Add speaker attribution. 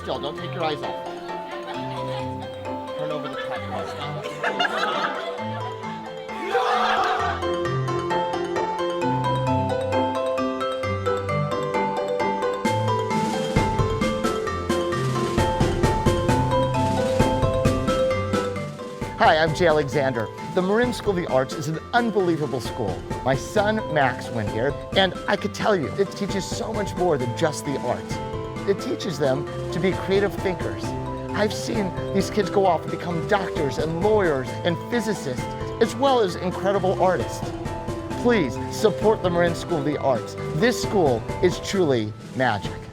Speaker 1: still. Don't take your eyes off. Turn over the top part. Hi, I'm Jay Alexander. The Marin School of the Arts is an unbelievable school. My son, Max, went here, and I could tell you, it teaches so much more than just the arts. It teaches them to be creative thinkers. I've seen these kids go off and become doctors and lawyers and physicists, as well as incredible artists. Please support the Marin School of the Arts. This school is truly magic.